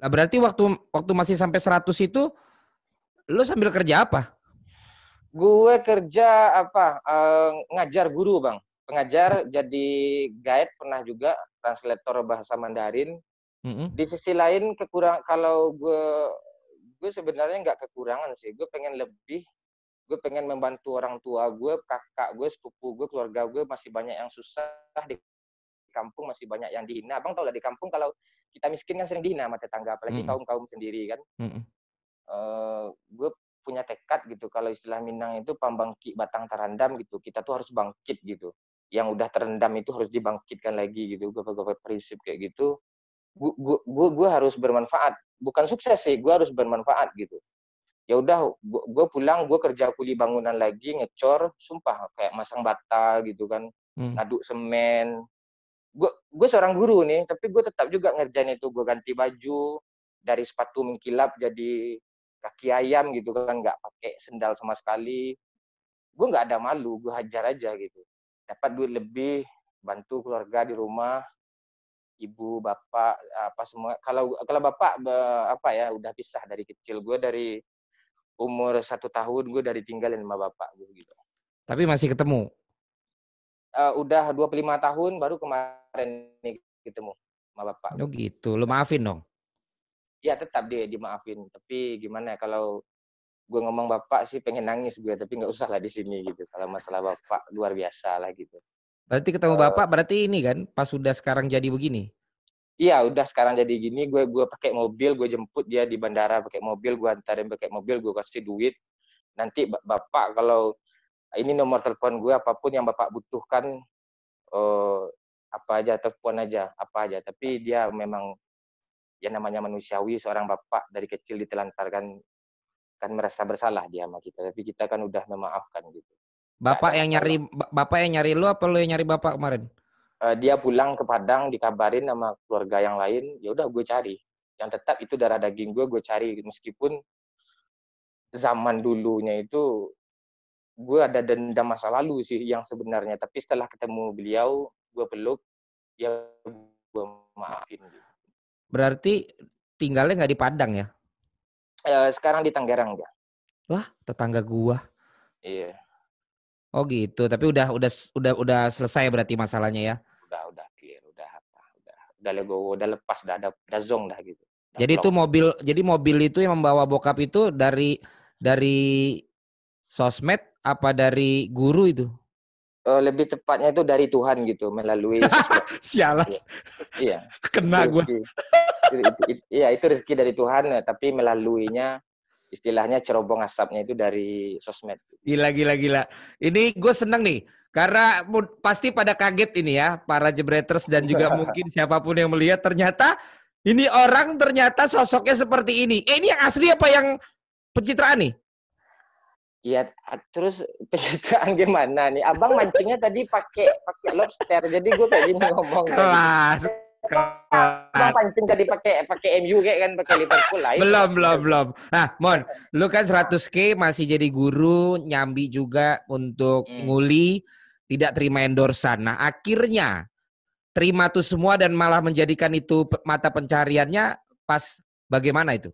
Nah, berarti waktu masih sampai 100 itu lu sambil kerja apa? Gue kerja ngajar guru bang, pengajar jadi guide pernah juga, translator bahasa Mandarin. Mm-mm. Di sisi lain kalau gue sebenarnya nggak kekurangan sih, gue pengen lebih, gue pengen membantu orang tua gue, kakak gue, sepupu gue, keluarga gue masih banyak yang susah di kampung, masih banyak yang dihina. Abang tau lah di kampung kalau kita miskin kan sering dihina sama tetangga, apalagi Mm-mm. kaum kaum sendiri kan. Mm-mm. Gue punya tekad gitu, kalau istilah Minang itu pambangki batang terendam gitu, kita tuh harus bangkit gitu, yang udah terendam itu harus dibangkitkan lagi gitu. Gue prinsip kayak gitu. Gue harus bermanfaat, bukan sukses sih, gue harus bermanfaat gitu. Ya udah, gue pulang, gue kerja kuli bangunan lagi, ngecor, sumpah kayak masang bata gitu kan, Mm. ngaduk semen. Gue seorang guru nih, tapi gue tetap juga ngerjain itu. Gue ganti baju dari sepatu mengkilap jadi kaki ayam gitu kan, nggak pakai sendal sama sekali. Gue nggak ada malu, gue hajar aja gitu. Dapat duit lebih, bantu keluarga di rumah, ibu, bapak, apa semua. Kalau bapak apa ya, udah pisah dari kecil. Gue dari umur 1 tahun gue dari tinggalin sama bapak gue gitu. Tapi masih ketemu. Udah 25 tahun baru kemarin nih ketemu sama bapak Oh gue. gitu. Lu maafin dong. Ya tetap dia dimaafin, tapi gimana ya, kalau gue ngomong bapak sih pengen nangis gue, tapi nggak usah lah di sini gitu. Kalau masalah bapak luar biasa lah gitu. Berarti ketemu bapak berarti ini kan pas sudah sekarang jadi begini. Iya, udah sekarang jadi gini, gue pakai mobil, gue jemput dia di bandara pakai mobil, gue antarin pakai mobil, gue kasih duit. Nanti bapak kalau ini nomor telepon gue, apapun yang bapak butuhkan, apa aja, telepon aja, apa aja. Tapi dia memang ya namanya manusiawi, seorang bapak dari kecil ditelantarkan, kan merasa bersalah dia sama kita. Tapi kita kan udah memaafkan gitu. Nggak ada masalah. Bapak yang nyari lu apa lu yang nyari bapak kemarin? Dia pulang ke Padang, dikabarin sama keluarga yang lain, ya udah gue cari. Yang tetap itu darah daging gue cari. Meskipun zaman dulunya itu gue ada dendam masa lalu sih yang sebenarnya. Tapi setelah ketemu beliau, gue peluk, ya gue maafin. Berarti tinggalnya nggak di Padang ya? Sekarang di Tangerang dia. Wah, tetangga gua. Iya, Oh gitu. Tapi udah selesai berarti masalahnya ya. udah clear, udah legowo, udah lepas, udah zong dah gitu. Udah Jadi itu plong. mobil itu yang membawa bokap itu dari sosmed apa dari guru itu? Lebih tepatnya itu dari Tuhan gitu, melalui sosmed. Sialan, Iya, iya. Itu kena gua. rezeki. Iya, itu rezeki dari Tuhan, tapi melaluinya istilahnya cerobong asapnya itu dari sosmed. Gila. Ini gue seneng nih. Karena pasti pada kaget ini ya. Para Jebreters dan juga mungkin siapapun yang melihat. Ternyata ini orang ternyata sosoknya seperti ini. Ini yang asli apa yang pencitraan nih? Iya, terus pencitraan gimana nih? Abang mancingnya tadi pakai lobster, jadi gue kayak gini ngomong tadi. Kelas. Abang pancing tadi pakai MU kayak kan, pakai Liverpool lah, itu maksudnya. Belum. Nah, Mon, lu kan 100K masih jadi guru, nyambi juga untuk Hmm. nguli, tidak terima endorsan. Nah, akhirnya terima tuh semua dan malah menjadikan itu mata pencariannya pas bagaimana itu?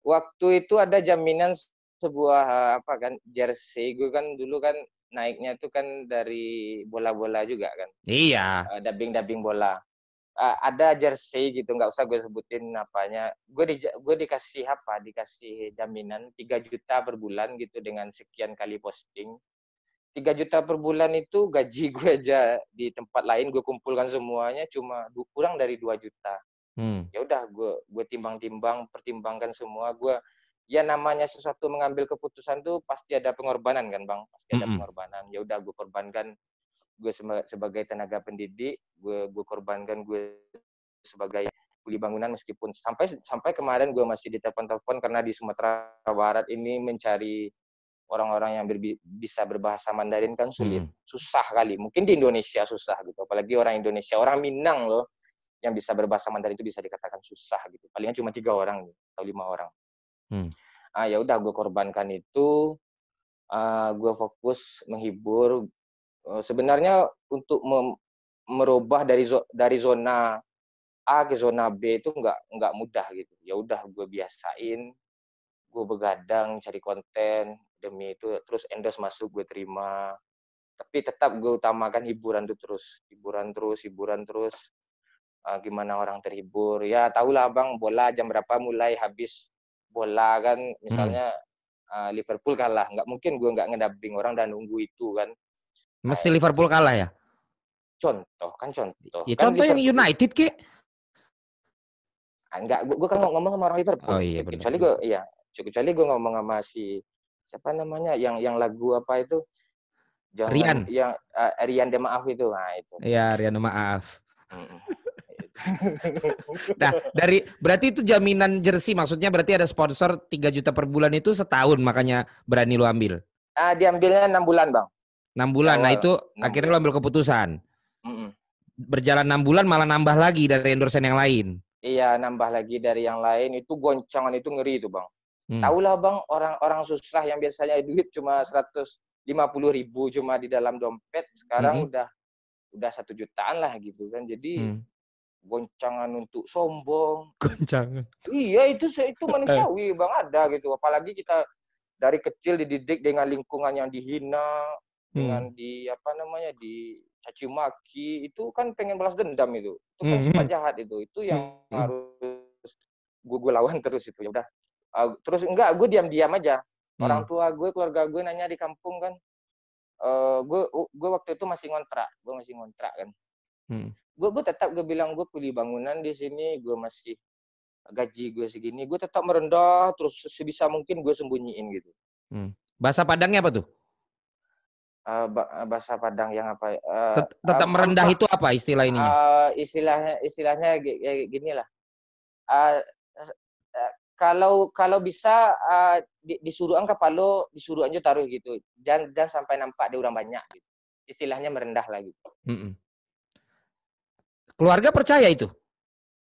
Waktu itu ada jaminan sebuah apa kan, jersey. Gue kan dulu kan naiknya itu kan dari bola-bola juga kan, Iya. dubbing bola. Ada jersey gitu, nggak usah gue sebutin apanya. Gue dikasih apa? Dikasih jaminan 3 juta per bulan gitu dengan sekian kali posting. 3 juta per bulan itu gaji gue aja di tempat lain, gue kumpulkan semuanya cuma kurang dari 2 juta. Hmm. Ya udah, gue timbang-timbang, pertimbangkan semua. Gue ya namanya sesuatu mengambil keputusan tuh pasti ada pengorbanan kan bang, pasti ada pengorbanan. Ya udah, gue korbankan, gue sebagai tenaga pendidik, gue korbankan gue sebagai kuli bangunan, meskipun sampai kemarin gue masih ditelepon-telepon karena di Sumatera Barat ini mencari orang-orang yang bisa berbahasa Mandarin kan sulit, susah kali. Mungkin di Indonesia susah gitu, apalagi orang Indonesia, orang Minang loh yang bisa berbahasa Mandarin itu bisa dikatakan susah gitu. Palingnya cuma 3 orang atau 5 orang. Ya udah, gue korbankan itu, gue fokus menghibur. Sebenarnya untuk merubah dari zona A ke zona B itu nggak mudah gitu. Ya udah gue biasain, gue begadang cari konten demi itu, terus endorse masuk gue terima. Tapi tetap gue utamakan hiburan tuh terus, hiburan terus. Gimana orang terhibur. Ya tahulah Bang, bola jam berapa mulai habis bola kan, misalnya Liverpool kalah, nggak mungkin gue nggak ngedubbing orang dan nunggu itu kan. Mesti Liverpool kalah ya? Contoh Ya kan contoh yang Liverpool. United ke? Enggak, gue kan ngomong sama orang Oh Liverpool. iya benar Kecuali gue, juga. ya kecuali gue ngomong sama si siapa namanya yang lagu apa itu, jangan Rian. yang Rian de Maaf itu, nah itu. Ya Rian maaf. Mm-mm. Nah, berarti itu jaminan jersey, maksudnya berarti ada sponsor 3 juta per bulan itu setahun, makanya berani lu ambil. Diambilnya 6 bulan Bang, 6 di bulan. Nah, awal itu 6 akhirnya lu bulan. ambil keputusan. Mm-mm. Berjalan 6 bulan malah nambah lagi dari endorse yang lain. Iya, nambah lagi dari yang lain, itu goncangan itu ngeri itu Bang. Hmm. Tahulah Bang, orang-orang susah yang biasanya duit cuma 150.000 cuma di dalam dompet, sekarang udah 1 jutaan lah gitu kan. Jadi goncangan untuk sombong. Goncangan. Iya, itu manusiawi Bang, ada gitu. Apalagi kita dari kecil dididik dengan lingkungan yang dihina, dengan dicaci maki, itu kan pengen balas dendam itu. Itu kan sifat jahat itu. Itu yang harus gue lawan terus itu. Ya udah. Terus enggak, gue diam-diam aja. Orang tua gue, keluarga gue nanya di kampung kan. Gue waktu itu masih ngontrak. Kan. Gue tetap gue bilang gue kuli bangunan di sini, gue masih gaji gue segini, gue tetap merendah terus sebisa mungkin gue sembunyiin gitu. Bahasa Padangnya apa tuh? Bahasa Padang yang apa? Tetap merendah itu apa istilah ininya? Istilahnya gini lah. Kalau bisa disuruh angka palo, disuruh aja taruh gitu. Jangan sampai nampak ada orang banyak gitu. Istilahnya merendah lah gitu. Keluarga percaya itu?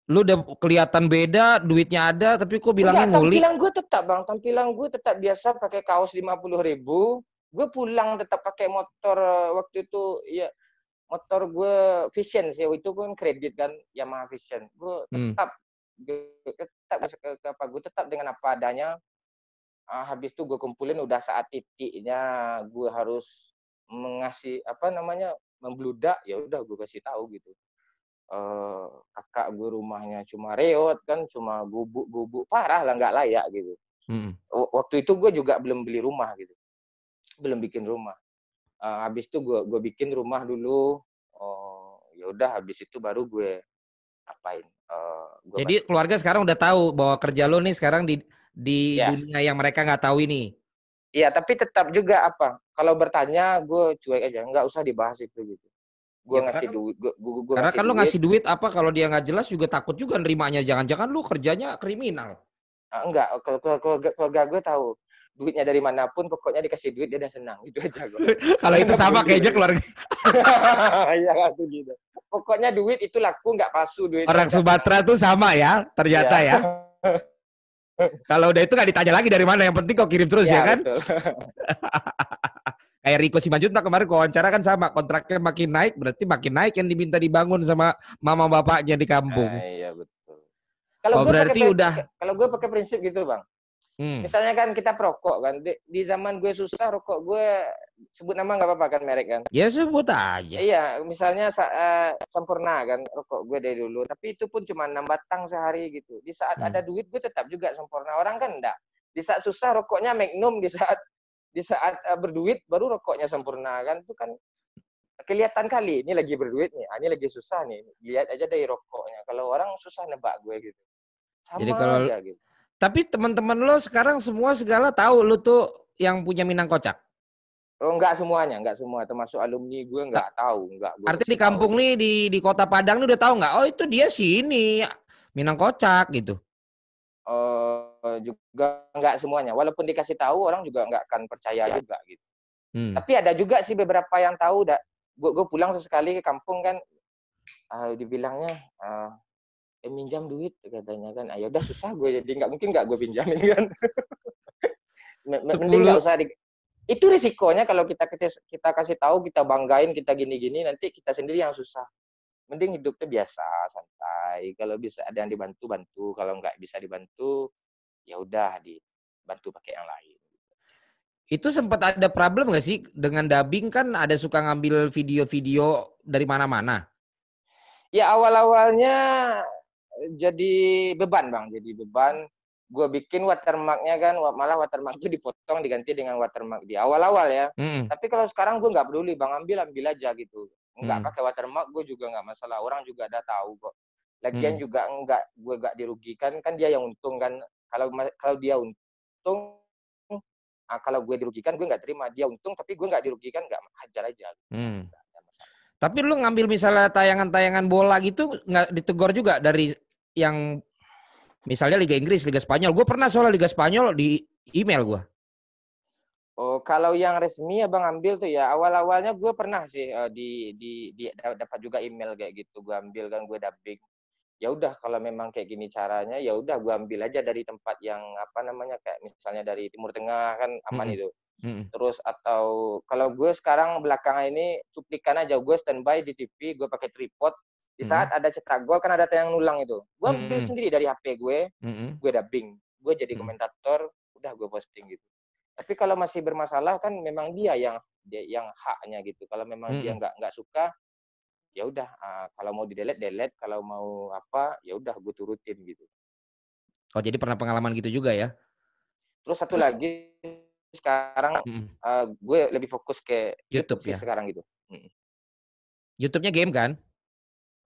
Lu udah kelihatan beda, duitnya ada, tapi kok bilangnya nguli? Tampilan gue tetap biasa pakai kaos 50.000. Gue pulang tetap pakai motor waktu itu, ya motor gue Vision sih, itu pun kredit kan, Yamaha Vision. Gue tetap dengan apa adanya. Habis itu gue kumpulin, udah saat titiknya gue harus membludak, ya udah gue kasih tahu gitu. Kakak gue rumahnya cuma reot kan, cuma gubuk parah lah, nggak layak gitu. Waktu itu gue juga belum beli rumah gitu, belum bikin rumah. Habis itu gue bikin rumah dulu. Ya udah, habis itu baru gue apain. Jadi keluarga sekarang udah tahu bahwa kerja lo nih sekarang di yes. Dunia yang mereka nggak tahu ini. Iya, tapi tetap juga kalau bertanya gue cuek aja, nggak usah dibahas itu gitu. Gue Ya, ngasih duit, karena kan lo ngasih duit apa, kalau dia nggak jelas juga takut juga nerimanya, jangan-jangan lo kerjanya kriminal. Enggak, keluarga gue tahu duitnya dari manapun, pokoknya dikasih duit dia udah senang, itu aja gue. Kalau itu sama kayaknya keluarga. Iya itu gitu. Pokoknya duit itu laku, nggak palsu duit. Orang Sumatera tuh sama ya, ternyata ya. Kalau udah itu nggak ditanya lagi dari mana, yang penting kau kirim terus ya kan. Kayak Riko Simanjuntak kemarin wawancara kan sama, kontraknya makin naik, berarti makin naik yang diminta dibangun sama mama bapaknya di kampung. Iya betul. Kalau gue pakai prinsip gitu Bang. Misalnya kan kita perokok kan, di zaman gue susah, rokok gue sebut nama nggak apa-apa kan, merek kan? Ya sebut aja. Iya, misalnya Sempurna kan, rokok gue dari dulu, tapi itu pun cuma 6 batang sehari gitu. Di saat ada duit gue tetap juga Sempurna, orang kan enggak. Di saat susah rokoknya Magnum, di saat berduit baru rokoknya Sempurna kan, itu kan kelihatan kali ini lagi berduit nih, ini lagi susah nih, lihat aja dari rokoknya. Kalau orang susah nebak gue gitu, sama jadi kalau aja gitu. Tapi teman-teman lo sekarang semua segala tahu lo tuh yang punya Minang Kocak? Oh, enggak semuanya, termasuk alumni gue enggak tahu, enggak. Artinya di kampung nih, di Kota Padang nih udah tahu nggak? Oh itu dia sini Minang Kocak gitu. Juga enggak semuanya. Walaupun dikasih tahu, orang juga enggak akan percaya juga gitu. Tapi ada juga sih beberapa yang tahu. Gue pulang sesekali ke kampung kan, dibilangnya minjam duit katanya kan. Ya udah, susah gue, jadi nggak gue pinjamin kan. Mending nggak usah itu risikonya kalau kita kasih tahu, kita banggain, kita gini-gini, nanti kita sendiri yang susah. mending hidupnya biasa, santai. Kalau bisa ada yang dibantu, bantu. Kalau nggak bisa dibantu, ya udah dibantu pakai yang lain. Itu sempat ada problem nggak sih dengan dubbing, kan ada suka ngambil video-video dari mana-mana? Ya awal-awalnya jadi beban Bang, jadi beban. Gue bikin watermarknya kan, malah watermark itu dipotong diganti dengan watermark di awal-awal ya. Tapi kalau sekarang gue nggak peduli Bang, ambil aja gitu. Nggak pakai watermark gue juga nggak masalah, orang juga udah tahu kok. Lagian juga gue nggak dirugikan, kan dia yang untung kan. Kalau dia untung, kalau gue dirugikan gue nggak terima. Dia untung tapi gue nggak dirugikan, nggak, hajar aja. Tapi lu ngambil misalnya tayangan-tayangan bola gitu nggak ditegur juga dari yang misalnya Liga Inggris, Liga Spanyol? Gue pernah soal Liga Spanyol di email gue. Oh, kalau yang resmi abang ambil tuh ya awal-awalnya gue pernah sih dapat juga email kayak gitu, gue ambil kan, gue dubbing. Ya udah kalau memang kayak gini caranya, ya udah gue ambil aja dari tempat yang apa namanya, kayak misalnya dari Timur Tengah kan aman itu. Terus atau kalau gue sekarang belakangan ini cuplikan aja, gue standby di TV, gue pakai tripod. Di saat ada cetak gol kan ada tayang ulang itu, gue ambil sendiri dari HP gue dubbing, gue jadi komentator, udah gue posting gitu. Tapi kalau masih bermasalah kan memang dia yang haknya gitu. Kalau memang dia nggak suka, ya udah, kalau mau delete, kalau mau apa ya udah gue turutin gitu. Oh, jadi pernah pengalaman gitu juga ya? Terus satu lagi sekarang gue lebih fokus ke YouTube sih ya? sekarang gitu. YouTube-nya game kan?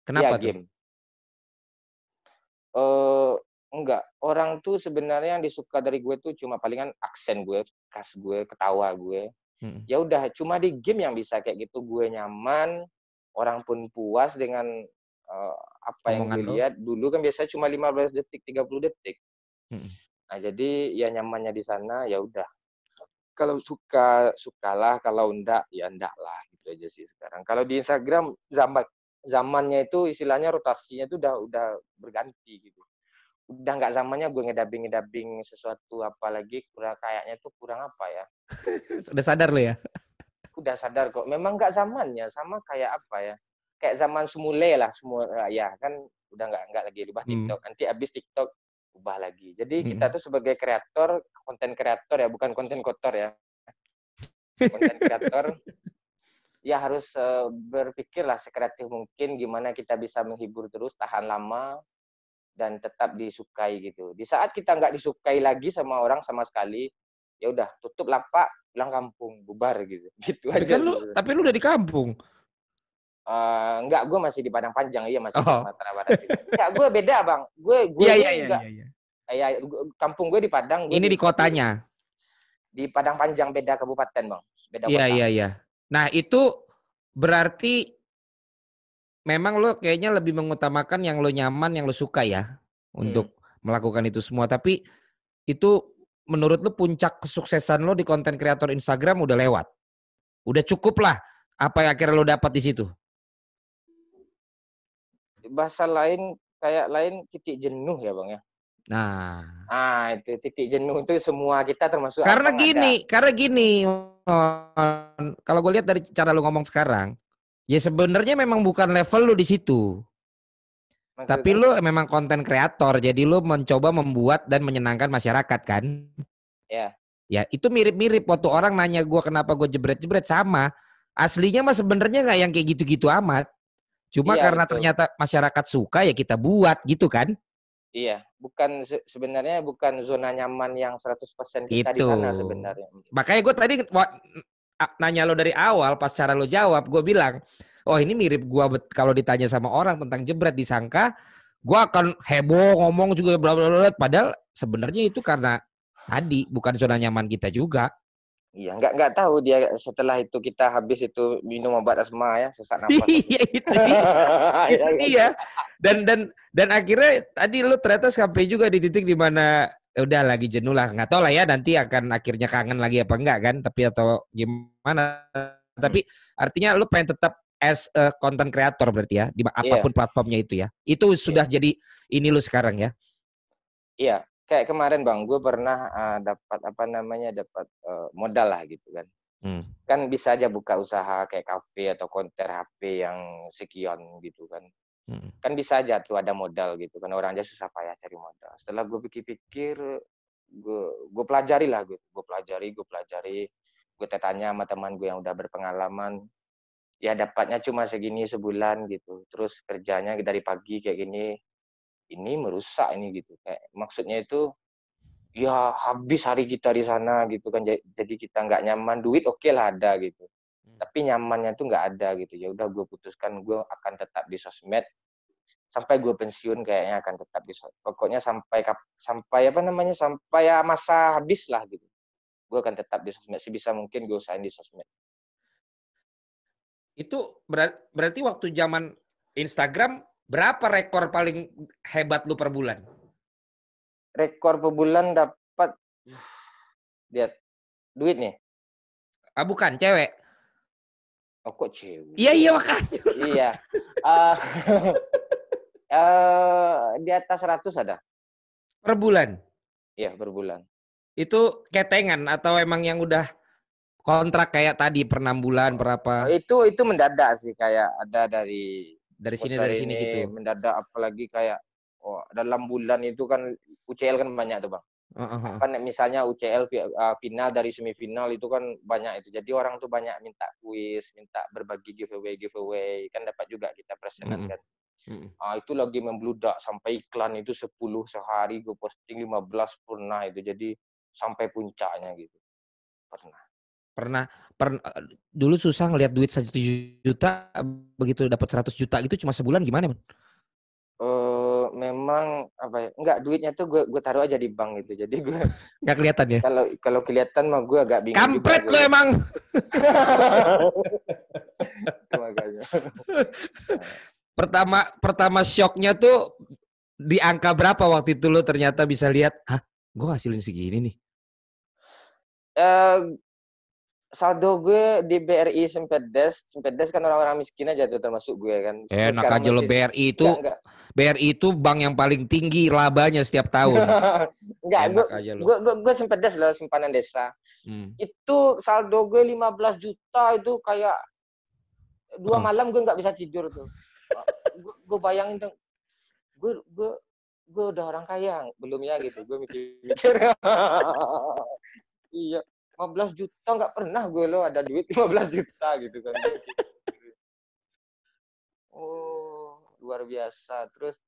Iya Kenapa tuh? game. Enggak, orang tuh sebenarnya yang disuka dari gue tuh cuma palingan aksen gue, khas gue, ketawa gue. Ya udah, cuma di game yang bisa kayak gitu gue nyaman, orang pun puas dengan apa yang Omongan gue lo? lihat. Dulu kan biasanya cuma 15 detik, 30 detik. Nah, jadi ya nyamannya di sana, ya udah. Kalau suka, sukalah, kalau enggak, ya enggak lah, gitu aja sih sekarang. Kalau di Instagram zamannya itu istilahnya rotasinya itu udah berganti gitu. Udah nggak zamannya gue ngedabing sesuatu, apalagi kayaknya tuh kurang apa ya. Udah sadar lo ya? Udah sadar kok, memang nggak zamannya, sama kayak apa ya, kayak zaman semula lah, semua ya kan udah nggak lagi ubah TikTok, nanti abis TikTok ubah lagi. Jadi kita tuh sebagai kreator, konten kreator ya, bukan konten kotor ya, konten kreator ya harus berpikirlah sekreatif mungkin gimana kita bisa menghibur terus, tahan lama dan tetap disukai gitu. Di saat kita nggak disukai lagi sama orang sama sekali, ya udah tutup lapak, pulang kampung, bubar gitu. Gitu Tapi aja kan sih. tapi lu udah di kampung. Enggak, gue masih di Padang Panjang, iya masih di Oh. Sumatera Barat gitu. Enggak, gue beda bang. Gue Iya. enggak. Ya, kampung gue di Padang. Ini di kotanya. Di Padang Panjang, beda kabupaten bang, beda kota. Iya. Nah itu berarti memang lo kayaknya lebih mengutamakan yang lo nyaman, yang lo suka ya untuk melakukan itu semua. Tapi itu menurut lo puncak kesuksesan lo di konten kreator Instagram udah lewat. Udah cukup lah apa yang akhirnya lo dapat di situ. Bahasa lain, kayak lain titik jenuh ya bang ya. Nah, itu titik jenuh itu semua kita termasuk karena abang gini, kalau gue lihat dari cara lo ngomong sekarang, ya sebenarnya memang bukan level lu di situ. Maksudnya? Tapi lu memang konten kreator, jadi lu mencoba membuat dan menyenangkan masyarakat kan? Ya. Ya itu mirip-mirip waktu orang nanya gue kenapa gue jebret-jebret, sama. Aslinya mah sebenarnya nggak yang kayak gitu-gitu amat. Cuma iya, karena betul. ternyata masyarakat suka ya kita buat gitu kan? Iya, sebenarnya bukan zona nyaman yang 100% kita gitu. Di sana sebenarnya. Makanya gue tadi nanya lo dari awal, pas cara lo jawab, gue bilang, oh ini mirip gue kalau ditanya sama orang tentang jebret, disangka gue akan heboh ngomong juga bla bla bla, padahal sebenarnya itu karena tadi bukan zona nyaman kita juga. Iya, nggak tahu dia setelah itu kita habis itu minum obat asma ya, sesak nafas. Iya itu dia. Dan akhirnya tadi lu ternyata sampai juga di titik di mana udah lagi jenuh lah, nggak tahu lah ya nanti akan akhirnya kangen lagi apa enggak kan, tapi atau gimana. Tapi artinya lu pengen tetap as a content creator berarti ya, di apapun platformnya itu ya. Itu sudah jadi ini lu sekarang ya. Iya, kayak kemarin bang, gue pernah dapat modal lah gitu kan. Kan bisa aja buka usaha kayak kafe atau konter HP yang sekian gitu kan. Kan bisa aja tuh ada modal gitu kan, orang aja susah payah cari modal. Setelah gue pikir-pikir, gue pelajari lah, gue pelajari, gue tanya sama teman gue yang udah berpengalaman, ya dapatnya cuma segini sebulan gitu, terus kerjanya dari pagi kayak gini, ini merusak ini gitu, kayak maksudnya itu ya habis hari kita di sana gitu kan, jadi kita nggak nyaman, duit oke lah ada gitu, tapi nyamannya tuh nggak ada gitu. Ya udah gue putuskan gue akan tetap di sosmed sampai gue pensiun, kayaknya akan tetap di sosmed. Pokoknya sampai apa namanya, sampai ya masa habis lah gitu. Gue akan tetap di sosmed, sebisa mungkin gue usahain di sosmed. Itu berarti waktu zaman Instagram berapa rekor paling hebat lu per bulan? Rekor per bulan dapat, lihat duit nih. Bukan, cewek. Oh kok cewek? Iya makanya. Iya. Di atas 100 ada. Per bulan? Iya, per bulan. Itu ketengan atau emang yang udah kontrak kayak tadi per 6 bulan, berapa? Itu mendadak sih, kayak ada dari sini gitu. mendadak, apalagi kayak dalam bulan itu kan UCL kan banyak tuh Bang. Apa misalnya UCL final dari semifinal itu kan banyak itu. Jadi orang tuh banyak minta kuis, minta berbagi giveaway kan dapat juga kita presenan kan. Itu lagi membludak sampai iklan itu 10 sehari, gue posting 15 pernah itu. Jadi sampai puncaknya gitu. Pernah. Dulu susah ngelihat duit 1 juta, begitu dapat 100 juta gitu cuma sebulan gimana, Man? Memang apa ya? Enggak, duitnya tuh gue taruh aja di bank gitu. Jadi gue nggak kelihatan ya. Kalau kelihatan mah gue agak bingung. Kampret juga. Lo emang. Pertama shocknya tuh di angka berapa waktu itu lo ternyata bisa lihat, gue ngasilin segini nih. Saldo gue di BRI Sempedes kan orang-orang miskin aja tuh termasuk gue kan. Enak aja lo, BRI itu enggak. BRI itu bank yang paling tinggi labanya setiap tahun. Enggak, gue Sempedes loh, simpanan desa. Itu saldo gue 15 juta itu kayak 2 malam gue nggak bisa tidur tuh. Gue bayangin tuh, gue udah orang kaya belum ya gitu, gue mikir. Iya. 15 juta nggak pernah gue lo ada duit 15 juta gitu kan. Oh, luar biasa. Terus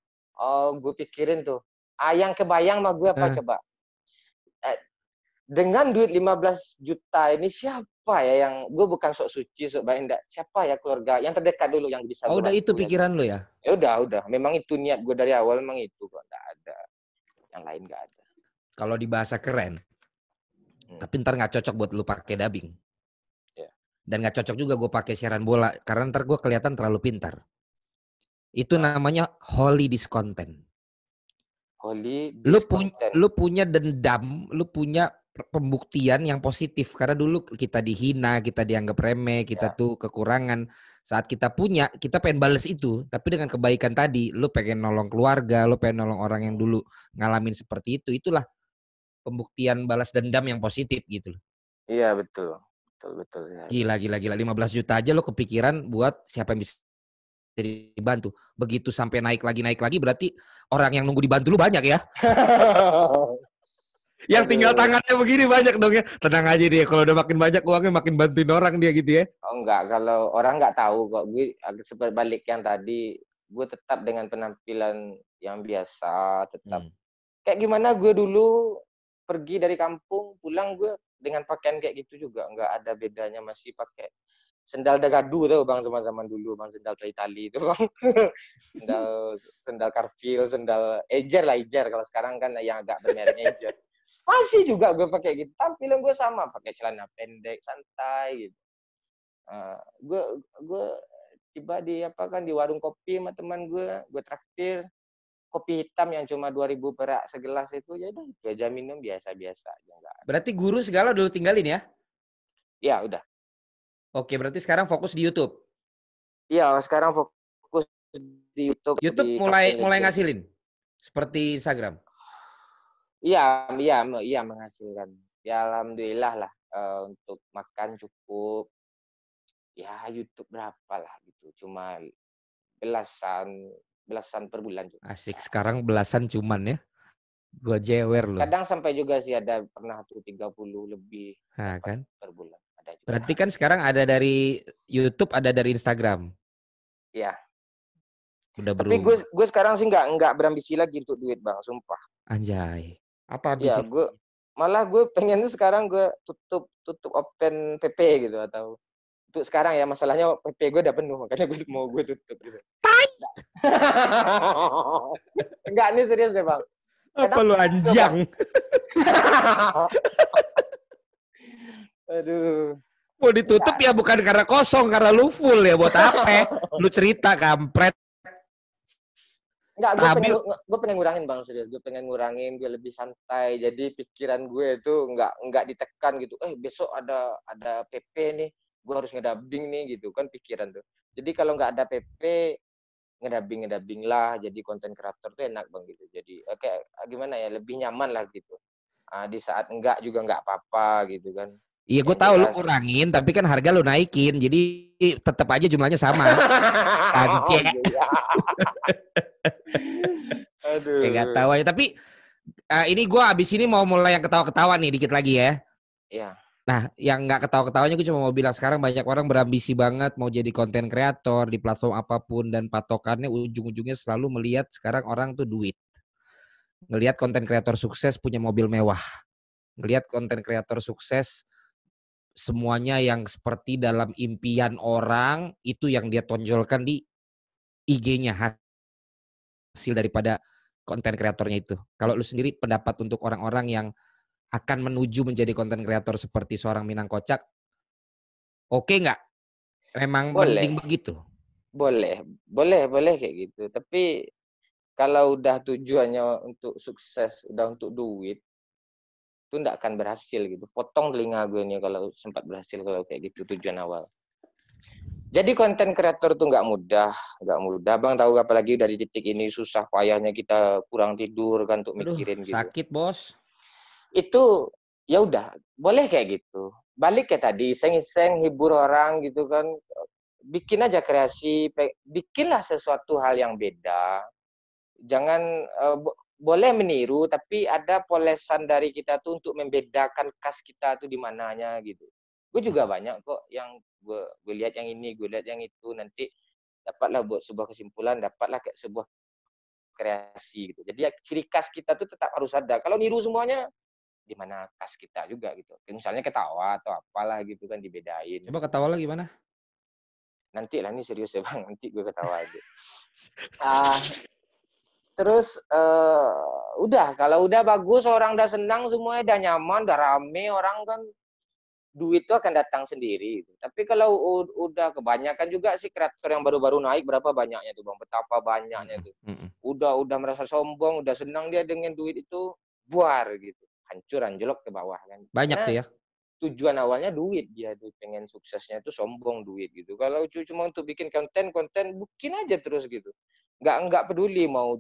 gue pikirin tuh, yang kebayang mah gue apa coba? Dengan duit 15 juta ini siapa ya yang, gue bukan sok suci, sok baik, enggak. Siapa ya keluarga yang terdekat dulu yang bisa gue udah bantu, itu pikiran lo ya? Ya udah. Memang itu niat gue dari awal, memang itu kok, enggak ada. Yang lain enggak ada. Kalau di bahasa keren. Tapi ntar nggak cocok buat lu pakai dubbing. Dan nggak cocok juga gue pakai siaran bola karena ntar gue kelihatan terlalu pintar. Itu namanya holy discontent. Holy discontent. Lu punya dendam, lu punya pembuktian yang positif karena dulu kita dihina, kita dianggap remeh, kita tuh kekurangan. Saat kita punya, kita pengen bales itu. Tapi dengan kebaikan tadi, lu pengen nolong keluarga, lu pengen nolong orang yang dulu ngalamin seperti itu. Itulah pembuktian balas dendam yang positif gitu loh. Iya, betul. Ya. Gila. 15 juta aja lo kepikiran buat siapa yang bisa dibantu. Begitu sampai naik lagi berarti orang yang nunggu dibantu lu banyak ya. Yang tinggal tangannya begini banyak dong ya. Tenang aja dia, kalau udah makin banyak uangnya makin bantuin orang dia gitu ya. Oh enggak, kalau orang nggak tahu kok. Gue seperti balik yang tadi, gue tetap dengan penampilan yang biasa, tetap. Kayak gimana gue dulu pergi dari kampung, pulang gue dengan pakaian kayak gitu juga, nggak ada bedanya, masih pakai sendal dagadu tuh Bang, zaman dulu Bang, sendal Itali itu Bang. sendal Carville, sendal Ejer kalau sekarang kan yang agak bermereknya Ejer. Masih juga gue pakai gitu, tampilan gue sama, pakai celana pendek santai gitu. Gue tiba di di warung kopi sama teman gue traktir kopi hitam yang cuma 2.000 perak segelas itu, ya udah itu aja, minum biasa-biasa aja. Berarti guru segala dulu tinggalin ya? Ya udah. Oke, berarti sekarang fokus di YouTube. Iya, sekarang fokus di YouTube. YouTube mulai ngasilin seperti Instagram. Iya menghasilkan. Ya alhamdulillah lah. untuk makan cukup. Ya YouTube berapa lah gitu, cuma belasan per bulan juga. Asik, sekarang belasan cuman ya. Gue jewer loh. Kadang sampai juga sih ada pernah tuh 30 lebih Nah, dapat kan. per bulan. Ada juga. Berarti kan sekarang ada dari YouTube, ada dari Instagram. Iya. Udah Tapi berubah. gue sekarang sih nggak berambisi lagi untuk duit bang, sumpah. Anjay. Apa Ya ambisi? gue pengen tuh sekarang gue tutup open PP gitu, atau untuk sekarang ya, masalahnya PP gue udah penuh makanya gue tutup gitu. Enggak, ini serius deh bang. Apa lu anjang? Aduh. Mau ditutup ya bukan karena kosong, karena lu full ya. Buat apa? Lu cerita kampret. Enggak, Stabil. gue pengen ngurangin bang, serius. Gue pengen ngurangin, gue lebih santai. Jadi pikiran gue itu enggak ditekan gitu. Besok ada PP nih, gue harus ngedubbing nih gitu kan pikiran tuh. Jadi kalau nggak ada PP, ngedubbing lah. Jadi konten kreator tuh enak bang gitu. Jadi kayak gimana ya, lebih nyaman lah gitu. Di saat enggak juga nggak apa-apa gitu kan. Iya, gue Yang tahu lu jelas. kurangin, tapi kan harga lu naikin, jadi tetap aja jumlahnya sama. Oh, Anjek. iya. Kayak gak Aduh. tahu aja. Tapi ini gue abis ini mau mulai yang ketawa-ketawa nih dikit lagi ya. Iya. Nah, yang nggak ketawa-ketawanya gue cuma mau bilang sekarang banyak orang berambisi banget mau jadi konten kreator di platform apapun, dan patokannya ujung-ujungnya selalu melihat sekarang orang tuh duit. Ngelihat konten kreator sukses punya mobil mewah. Ngelihat konten kreator sukses semuanya yang seperti dalam impian orang itu yang dia tonjolkan di IG-nya, hasil daripada konten kreatornya itu. Kalau lu sendiri pendapat untuk orang-orang yang akan menuju menjadi konten kreator seperti seorang Minang Kocak, oke nggak? Memang Boleh. mending begitu? Boleh kayak gitu. Tapi kalau udah tujuannya untuk sukses, udah untuk duit, itu nggak akan berhasil gitu. Potong telinga gue nih kalau sempat berhasil kalau kayak gitu tujuan awal. Jadi konten kreator tuh nggak mudah. Bang tahu, apalagi dari titik ini susah payahnya kita kurang tidur kan untuk Aduh, mikirin gitu. sakit bos. Itu ya udah, boleh kayak gitu. Balik kayak tadi, iseng-iseng hibur orang gitu kan. Bikin aja kreasi, bikinlah sesuatu hal yang beda. Jangan boleh meniru, tapi ada polesan dari kita tuh untuk membedakan khas kita tuh di mananya gitu. Gue juga banyak kok yang gue lihat yang ini, gue lihat yang itu, nanti dapatlah buat sebuah kesimpulan, dapatlah kayak sebuah kreasi gitu. Jadi ya, ciri khas kita tuh tetap harus ada. Kalau niru semuanya, di mana khas kita juga gitu. Misalnya ketawa atau apalah gitu kan, dibedain. Coba ketawa lagi gimana? Nanti lah, ini serius ya bang, nanti gue ketawa aja. Terus udah, kalau udah bagus, orang udah senang, semuanya udah nyaman, udah rame, orang kan duit itu akan datang sendiri. Tapi kalau udah kebanyakan juga sih kreator yang baru-baru naik, berapa banyaknya tuh bang, betapa banyaknya tuh. Udah merasa sombong, udah senang dia dengan duit itu, buar gitu, hancur anjlok ke bawah kan. Banyak Karena tuh ya. tujuan awalnya duit, dia tuh pengen suksesnya itu sombong duit gitu. Kalau cuma untuk bikin konten bikin aja terus gitu. Nggak peduli mau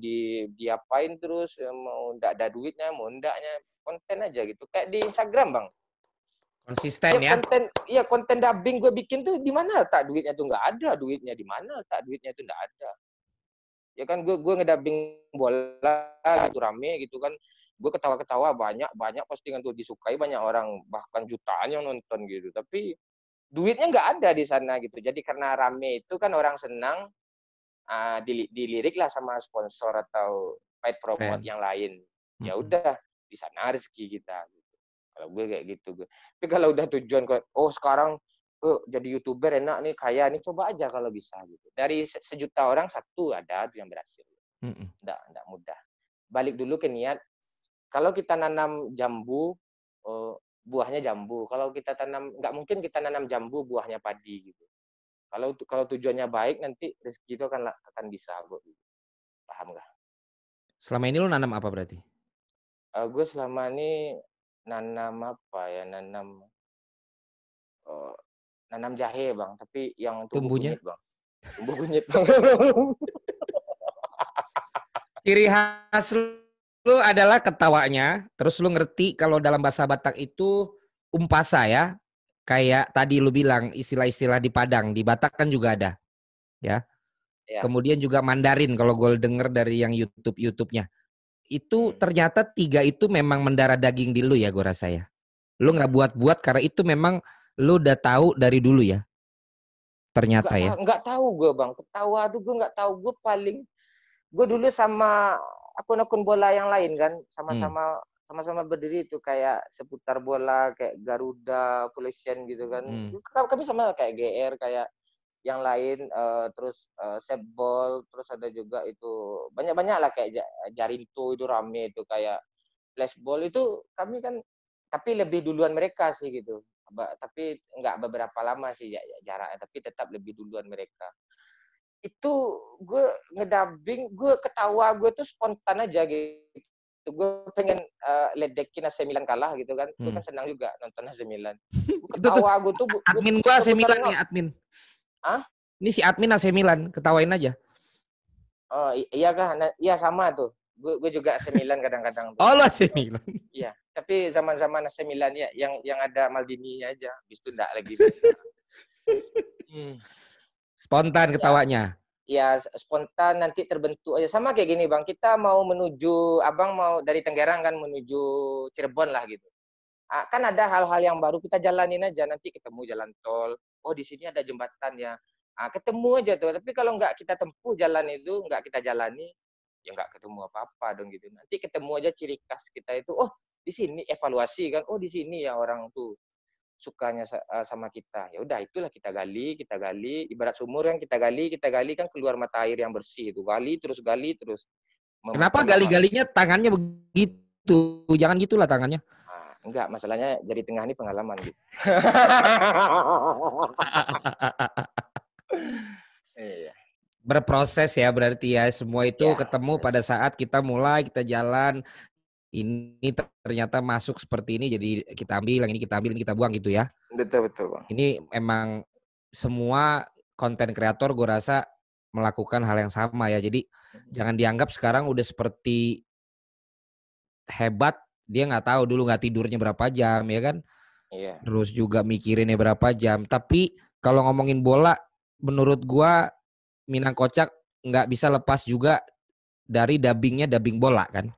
diapain terus, mau nggak ada duitnya, mau ndaknya, konten aja gitu. Kayak di Instagram bang. Konsisten ya. Konten dubbing gue bikin tuh, di mana letak duitnya tuh, nggak ada duitnya, di mana letak duitnya tuh, nggak ada. Ya kan gue ngedubbing bola gitu rame gitu kan, gue ketawa-ketawa, banyak postingan tuh disukai banyak orang, bahkan jutaan yang nonton gitu, tapi duitnya nggak ada di sana gitu. Jadi karena rame itu kan orang senang, dilirik lah sama sponsor atau paid promote yang lain. Ya udah, di sana rezeki kita gitu. Kalau gue kayak gitu gue. Tapi kalau udah tujuan sekarang jadi YouTuber enak nih, kaya nih, coba aja kalau bisa gitu. Dari sejuta orang satu ada yang berhasil. Nggak mudah. Balik dulu ke niat. Kalau kita nanam jambu, buahnya jambu. Kalau kita tanam, nggak mungkin kita nanam jambu buahnya padi gitu. Kalau tujuannya baik, nanti rezeki itu akan bisa. Paham nggak? Selama ini lu nanam apa berarti? Gue selama ini nanam apa ya? Nanam jahe bang, tapi yang tumbuh Tumbuhnya? kunyit bang. Tumbuh kunyit bang. Ciri khas lu adalah ketawanya, terus lu ngerti kalau dalam bahasa Batak itu umpasa ya. Kayak tadi lu bilang istilah-istilah di Padang, di Batak kan juga ada, ya. Ya. Kemudian juga Mandarin kalau gue denger dari yang YouTube-nya. Itu Hmm. ternyata 3 itu memang mendarah daging di lu ya gue rasa ya. Lu nggak buat-buat karena itu memang lu udah tahu dari dulu ya. Ternyata ya. Nggak tahu gue bang, ketawa tuh gue nggak tahu. Gue dulu sama akun-akun bola yang lain kan, Hmm. sama-sama berdiri itu kayak seputar bola kayak Garuda, Polisian gitu kan. Hmm. Kami sama kayak GR kayak yang lain, terus Setball, terus ada juga itu banyak-banyak lah kayak Jarinto itu rame itu kayak flashball itu kami kan, tapi lebih duluan mereka sih gitu. Tapi nggak beberapa lama sih jaraknya, tapi tetap lebih duluan mereka. Itu gue ngedubbing, gue ketawa, gue tuh spontan aja gitu. Gue pengen ledekin AC Milan kalah gitu kan. Gue kan senang juga nonton AC Milan. Gue Itu tuh ketawa, gue admin gua AC putar-putar Milan nih, nengok. admin. Ah? Ini si admin AC Milan, ketawain aja. Oh iya kah? Nah, iya sama tuh. Gue juga AC Milan kadang-kadang tuh. Oh, lu AC Milan. Iya, tapi zaman-zaman AC Milan ya yang ada Maldini aja. Habis itu enggak lagi. Spontan Ya, ketawanya. ya spontan nanti terbentuk aja. Sama kayak gini bang, kita mau menuju, abang mau dari Tenggerang kan menuju Cirebon lah gitu. Kan ada hal-hal yang baru kita jalanin aja, nanti ketemu jalan tol, oh di sini ada jembatan ya, ketemu aja tuh. Tapi kalau nggak kita tempuh jalan itu, nggak kita jalani, ya nggak ketemu apa-apa dong gitu. Nanti ketemu aja ciri khas kita itu, oh di sini evaluasi kan, oh di sini ya orang tuh sukanya sama kita. Ya udah itulah kita gali, ibarat sumur yang kita gali kan keluar mata air yang bersih itu. Gali terus Kenapa menambah. gali-galinya tangannya begitu? Jangan gitulah tangannya. Enggak, masalahnya jari tengah ini pengalaman gitu. Iya. Berproses ya berarti ya. Semua itu Ya, ketemu pada saat kita mulai, kita jalan. Ini ternyata masuk seperti ini, jadi kita ambil, yang ini kita ambil, ini kita buang gitu ya. betul betul bang. Ini emang semua konten kreator gue rasa melakukan hal yang sama ya. Jadi jangan dianggap sekarang udah seperti hebat, dia nggak tahu dulu nggak tidurnya berapa jam ya kan. Iya. Terus juga mikirinnya berapa jam. Tapi kalau ngomongin bola, menurut gue Minang Kocak nggak bisa lepas juga dari dubbing bola kan.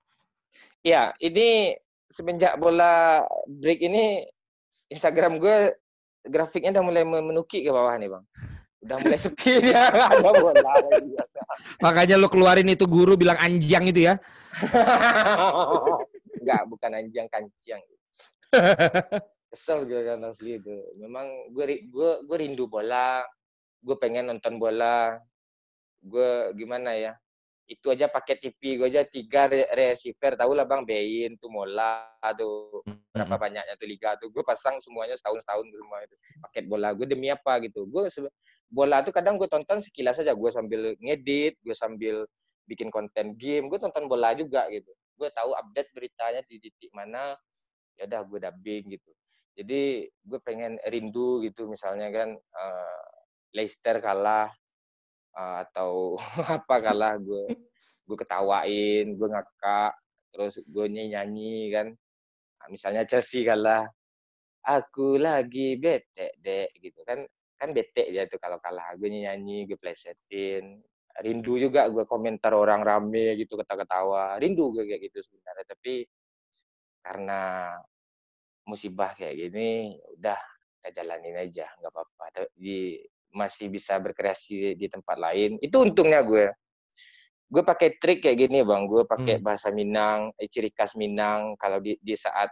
Iya, ini semenjak bola break ini Instagram gue grafiknya udah mulai menukik ke bawah nih bang. Udah mulai sepi dia, nggak ada bola lagi. Makanya lo keluarin itu guru bilang anjang itu ya. Enggak, bukan anjang kancing. Kesel gue kan asli itu. Memang gue rindu bola, gue pengen nonton bola. Gue gimana ya? Itu aja paket TV gue aja 3 receiver, tahu lah bang, Bein tuh Mola tuh berapa banyaknya tuh liga tuh gue pasang semuanya setahun semua itu paket bola. Gue demi apa gitu, bola tuh kadang gue tonton sekilas aja, gue sambil ngedit, gue sambil bikin konten game, gue tonton bola juga gitu. Gue tahu update beritanya di titik mana, ya udah gue dubbing gitu. Jadi gue pengen rindu gitu, misalnya kan Leicester kalah atau apa kalah, gue ketawain, gue ngakak, terus gue nyanyi kan. Misalnya Chelsea kalah, aku lagi bete dek gitu kan, bete dia tuh kalau kalah. Gue nyanyi, gue plesetin. Rindu juga gue komentar orang rame gitu, ketawa-ketawa. Rindu gue kayak gitu sebenarnya, tapi karena musibah kayak gini, udah kita jalanin aja, nggak apa-apa. Masih bisa berkreasi di tempat lain. Itu untungnya gue pakai trik kayak gini bang, gue pakai bahasa Minang, ciri khas Minang. Kalau di saat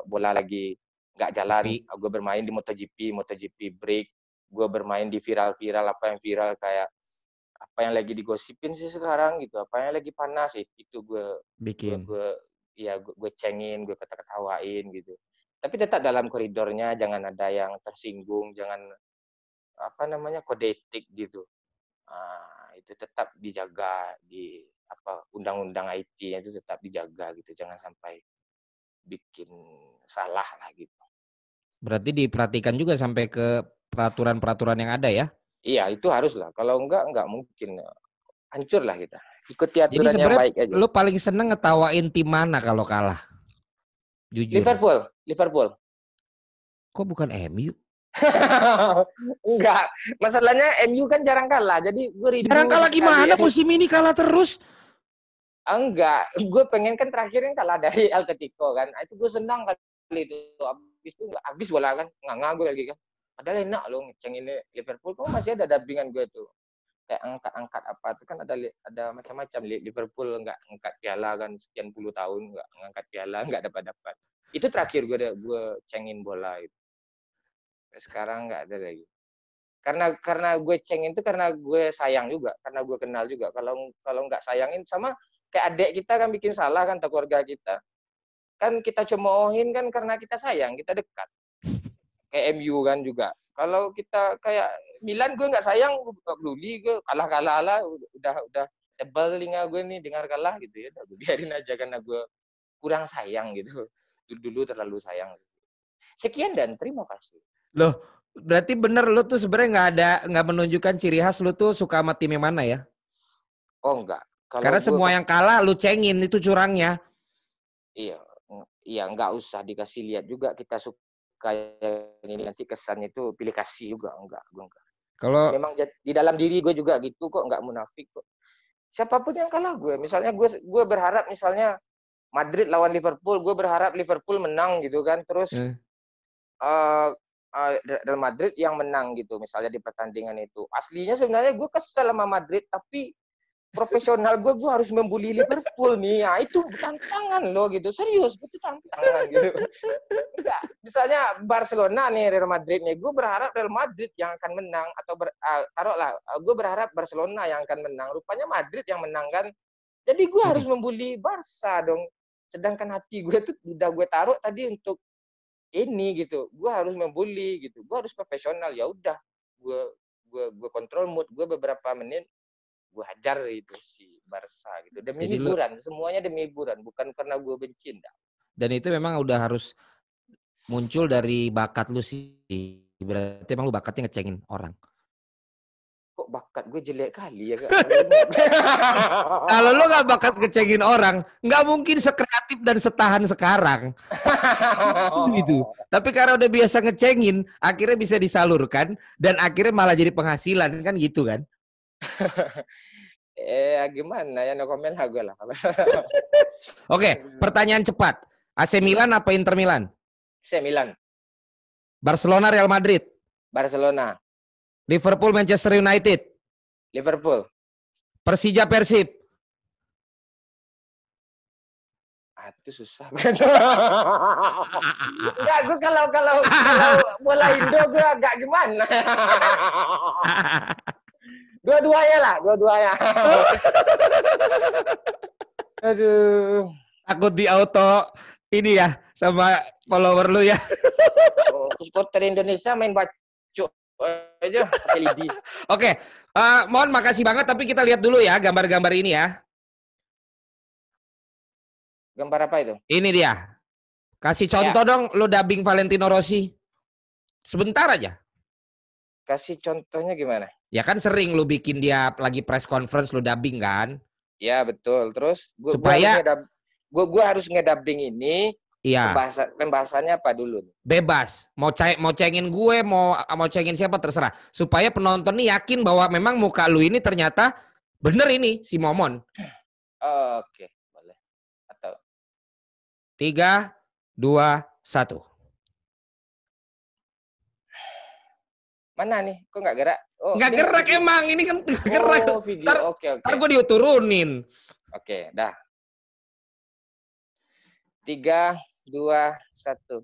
bola lagi nggak jalan, gue bermain di MotoGP break, gue bermain di viral apa yang viral, kayak apa yang lagi digosipin sih sekarang gitu, apa yang lagi panas itu gue Bikin. gue cengin, gue ketawain gitu. Tapi tetap dalam koridornya, jangan ada yang tersinggung, jangan apa namanya kode etik gitu. Itu tetap dijaga di undang-undang IT itu tetap dijaga gitu, jangan sampai bikin salah lah gitu. Berarti diperhatikan juga sampai ke peraturan-peraturan yang ada ya? Iya, itu harus lah. Kalau enggak mungkin. Hancur lah kita. Ikuti Jadi aturan yang sebenarnya baik aja. lo paling seneng ngetawain tim mana kalau kalah? Jujur. Liverpool. Kok bukan MU? Enggak. Masalahnya MU kan jarang kalah. Jadi gue rindu Jarang kalah sekali. gimana? Musim ini kalah terus. Enggak. Gue pengen kan terakhir kan kalah dari Atletico kan. Itu gue senang kali itu. Habis itu enggak habis bola kan. Nganga gue lagi kan. Padahal enak loh ngecengin Liverpool. Kok masih ada dubbingan gue tuh. Kayak angkat-angkat apa itu kan ada macam-macam. Liverpool enggak angkat piala kan sekian puluh tahun enggak ngangkat piala, enggak dapat-dapat. Itu terakhir gue cengin bola itu. Sekarang enggak ada lagi. Karena gue cengin itu karena gue sayang juga, karena gue kenal juga. Kalau nggak sayangin sama kayak adik kita kan bikin salah kan atau keluarga kita. Kan kita cemoohin kan karena kita sayang, kita dekat. Kayak MU kan juga. Kalau kita kayak Milan gue nggak sayang, gak peduli, gue kalah lah, udah tebal telinga gue nih dengar kalah gitu ya. Udah biarin aja karena gue kurang sayang gitu. Dulu terlalu sayang. Sekian dan terima kasih. Loh, berarti bener lu tuh sebenarnya nggak menunjukkan ciri khas lu tuh suka sama tim yang mana ya? Oh enggak. Karena semua yang kalah lu cengin, itu curangnya. Iya, nggak usah dikasih lihat juga kita suka ini nanti kesannya itu pilih kasih juga gue enggak. Kalau memang di dalam diri gue juga gitu kok, nggak munafik kok. Siapapun yang kalah gue, misalnya gue berharap misalnya Madrid lawan Liverpool, gue berharap Liverpool menang gitu kan, terus Real Madrid yang menang gitu misalnya di pertandingan itu. Aslinya sebenarnya gue kesel sama Madrid, tapi profesional gue harus membuli Liverpool nih. Nah, itu tantangan loh gitu. Serius, itu tantangan gitu. Enggak, misalnya Barcelona nih, Real Madrid nih. Gue berharap Real Madrid yang akan menang atau taruhlah gue berharap Barcelona yang akan menang. Rupanya Madrid yang menang kan. Jadi gue harus membuli Barca dong. Sedangkan hati gue tuh udah gue taruh tadi untuk ini gitu. Gue harus membuli gitu. Gue harus profesional. Ya udah, gue kontrol mood gue beberapa menit. Gue hajar itu si Barca gitu demi jadi hiburan, semuanya demi hiburan, bukan karena gue benci. Dan itu memang udah harus muncul dari bakat lu sih. Berarti emang lu bakatnya ngecengin orang. Kok bakat gue jelek kali ya? Kalau lu nggak bakat ngecengin orang, nggak mungkin sekreatif dan setahan sekarang. Gitu. Tapi karena udah biasa ngecengin, akhirnya bisa disalurkan dan akhirnya malah jadi penghasilan kan gitu kan? Gimana ya, no comment gue lah. Oke, pertanyaan cepat. AC Milan apa Inter Milan? AC Milan. Barcelona Real Madrid. Barcelona. Liverpool Manchester United. Liverpool. Persija Persib. Itu susah. Enggak, gue kalau bola Indo gue agak gimana. Dua-duanya lah, dua-duanya. Aduh. Takut di auto ini ya sama follower lu ya. Supporter Indonesia main bacok aja pakai lidi. Oke, mohon makasih banget tapi kita lihat dulu ya gambar-gambar ini ya. Gambar apa itu? Ini dia. Kasih contoh dong lu dubbing Valentino Rossi. Sebentar aja. Kasih contohnya gimana? Ya kan sering lu bikin dia lagi press conference lu dubbing kan? Ya betul. Terus supaya gue harus ngedubbing ini. Iya. Pembahasannya apa dulu? Bebas. Mau cengin gue, mau cengin siapa terserah. Supaya penonton nih yakin bahwa memang muka lu ini ternyata bener ini si Momon. Oke, boleh. Atau 3, 2, 1. Mana nih? Kok nggak gerak? Nggak gerak emang. Ini kan gerak. Video. Oke. Ntar gue diturunin. Oke, dah. 3, 2, 1.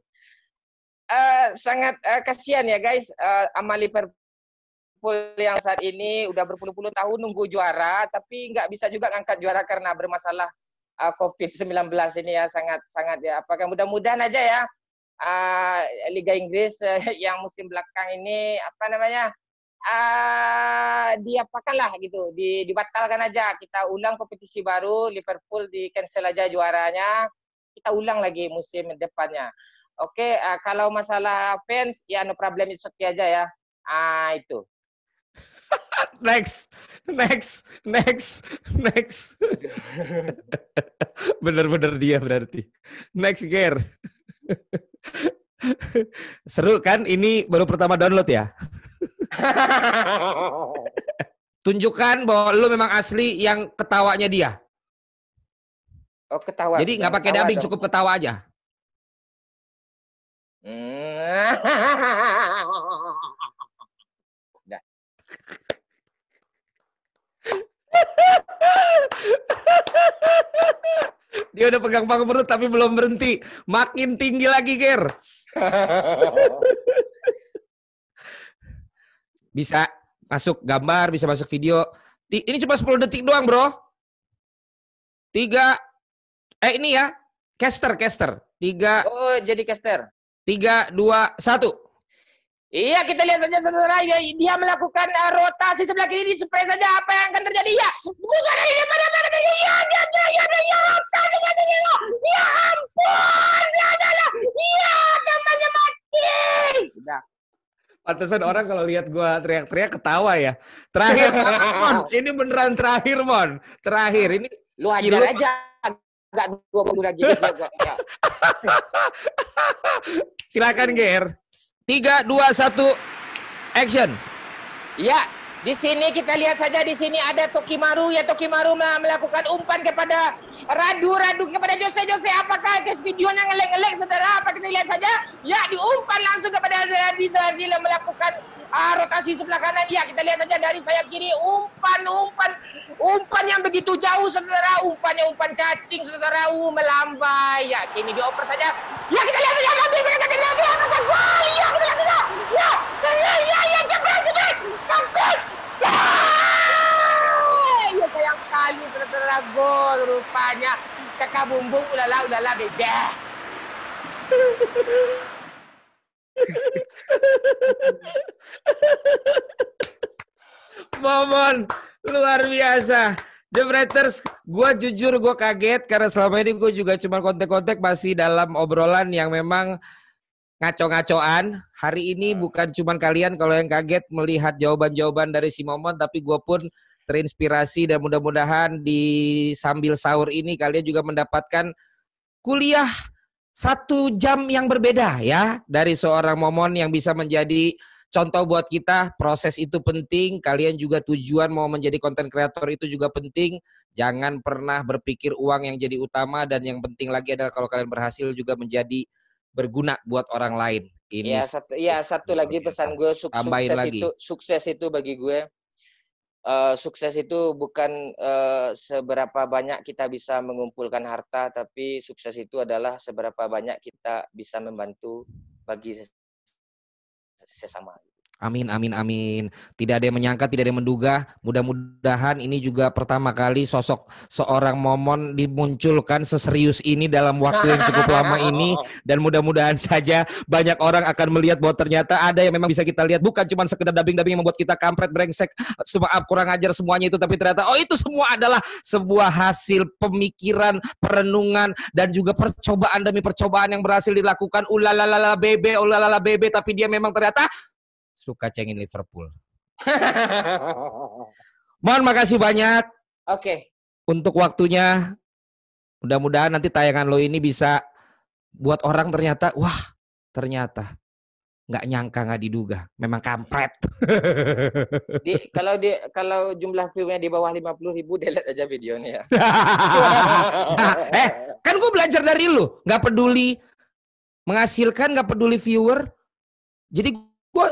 Sangat kasihan ya guys, sama Liverpool yang saat ini udah berpuluh-puluh tahun nunggu juara, tapi nggak bisa juga ngangkat juara karena bermasalah COVID-19 ini ya, sangat ya. Apakah mudah-mudahan aja ya Liga Inggris yang musim belakang ini apa namanya diapakanlah gitu, dibatalkan aja, kita ulang kompetisi baru, Liverpool di cancel aja juaranya. Kita ulang lagi musim depannya. Oke, kalau masalah fans, ya no problem, itu oke aja ya. Itu. Next. Bener-bener dia berarti. Next, Ger. Seru kan? Ini baru pertama download ya? Tunjukkan bahwa lu memang asli yang ketawanya dia. Oh, ketawa. Jadi nggak pakai dubbing, cukup ketawa aja. Udah. Dia udah pegang perut tapi belum berhenti. Makin tinggi lagi, Ger. Bisa masuk gambar, bisa masuk video. Ini cuma 10 detik doang, bro. 3. Ini ya. Caster. 3. Oh, jadi caster. 3, 2, 1. Iya, kita lihat saja saudara, dia melakukan rotasi sebelah kiri, di spray saja apa yang akan terjadi. Ya, bukan ini pada ya, rotasi ya ampun, dia adalah, ya temannya mati. Udah. Pantesan orang kalau lihat gua teriak-teriak ketawa ya. Terakhir, Mon. Ini beneran terakhir, Mon. Terakhir ini. Lu ajar aja, agak 20 lagi. Ya. Silakan, Ger. 3, 2, 1, action. Ya, di sini kita lihat saja, di sini ada Tokimaru. Ya, Tokimaru melakukan umpan kepada Radu kepada Jose. Apakah videonya ngelek-ngelek, saudara? Apa kita lihat saja? Ya, diumpan langsung kepada Zardil melakukan rotasi sebelah kanan. Ya, kita lihat saja dari sayap kiri, umpan yang begitu jauh, saudara. Umpannya umpan cacing, saudara. Melambai. Ya, kini dioper saja. Ya, kita lihat saja mobil mereka, kita lihat saja gol. Ya, kita lihat saja. Ya, cepet. Sampai. Ya, sayang sekali, saudara. Gol rupanya. Cakap bumbung, ulala, beda. Momon, luar biasa. Jebreters, gue jujur gue kaget karena selama ini gue juga cuma kontek-kontek masih dalam obrolan yang memang ngaco-ngacoan. Hari ini bukan cuma kalian kalau yang kaget melihat jawaban-jawaban dari si Momon, tapi gue pun terinspirasi dan mudah-mudahan di sambil sahur ini kalian juga mendapatkan kuliah 1 jam yang berbeda ya dari seorang Momon yang bisa menjadi contoh buat kita. Proses itu penting, kalian juga tujuan mau menjadi content creator itu juga penting. Jangan pernah berpikir uang yang jadi utama, dan yang penting lagi adalah kalau kalian berhasil juga menjadi berguna buat orang lain. Ini satu lagi pesan gue, sukses itu bagi gue. Sukses itu bukan seberapa banyak kita bisa mengumpulkan harta, tapi sukses itu adalah seberapa banyak kita bisa membantu bagi sesama. Amin. Tidak ada yang menyangka, tidak ada yang menduga. Mudah-mudahan ini juga pertama kali sosok seorang Momon dimunculkan seserius ini dalam waktu yang cukup lama ini. Dan mudah-mudahan saja banyak orang akan melihat bahwa ternyata ada yang memang bisa kita lihat. Bukan cuma sekedar dubbing-dubbing yang membuat kita kampret, brengsek, kurang ajar semuanya itu. Tapi ternyata itu semua adalah sebuah hasil pemikiran, perenungan, dan juga percobaan demi percobaan yang berhasil dilakukan. Ulalala bebe. Tapi dia memang ternyata suka cengin Liverpool. Mon, makasih banyak. Oke. Untuk waktunya. Mudah-mudahan nanti tayangan lo ini bisa buat orang ternyata, wah, ternyata nggak nyangka, nggak diduga, memang kampret. Kalau jumlah view-nya di bawah 50.000, delete aja videonya. Nah, kan gue belajar dari lo, nggak peduli menghasilkan, nggak peduli viewer. Jadi gue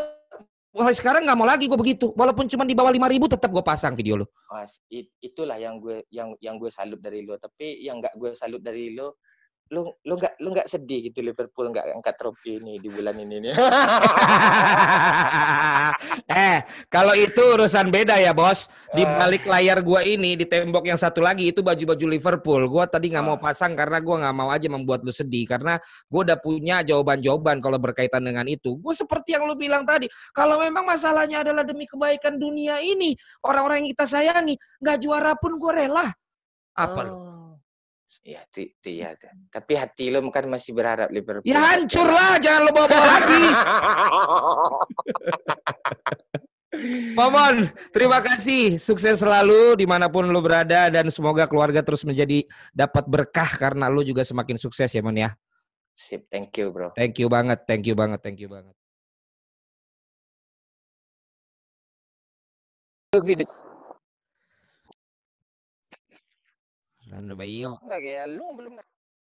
mulai sekarang nggak mau lagi gue begitu. Walaupun cuma di bawah 5.000 tetap gue pasang video lo. Itulah yang gue salut dari lo. Tapi yang nggak gue salut dari lo nggak sedih gitu Liverpool nggak angkat trofi ini di bulan ini nih. Kalau itu urusan beda ya bos. Di balik layar gua ini, di tembok yang satu lagi itu baju-baju Liverpool. Gua tadi nggak mau pasang karena gua nggak mau aja membuat lu sedih, karena gua udah punya jawaban-jawaban kalau berkaitan dengan itu. Gua seperti yang lu bilang tadi, kalau memang masalahnya adalah demi kebaikan dunia ini, orang-orang yang kita sayangi, nggak juara pun gua rela. Apa lu? Ya, iya. Tapi hati lo kan masih berharap Liverpool. Ya hancurlah, jangan lo bawa-bawa lagi. Momon, terima kasih. Sukses selalu dimanapun lo berada, dan semoga keluarga terus menjadi dapat berkah karena lo juga semakin sukses ya, Mon ya. Sip, thank you bro. Thank you banget, thank you banget, thank you banget. Ano ba iyo? Enggak, kayak lu belum